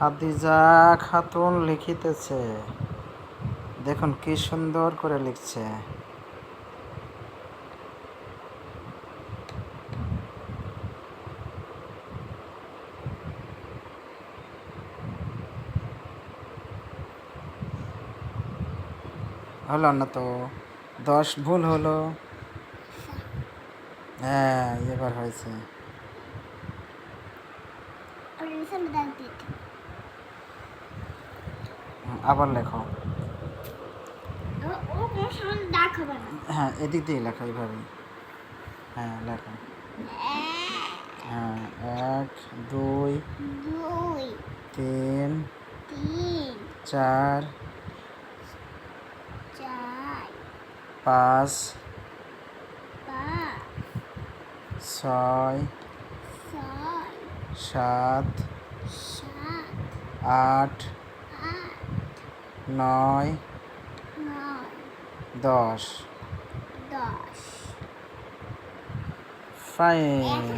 খাদিজা খাতুন লিখিতেছে, দেখুন কি সুন্দর করে লিখছে। হলো না তো, 10 ভুল হলো। হ্যাঁ, এবার হয়েছে। আবার লেখো। হ্যাঁ, এদিক দিয়ে লেখো, এইভাবে। হ্যাঁ, লেখো। হ্যাঁ, 1 2 3 4 5 6 7 8 9 10 ফাইন।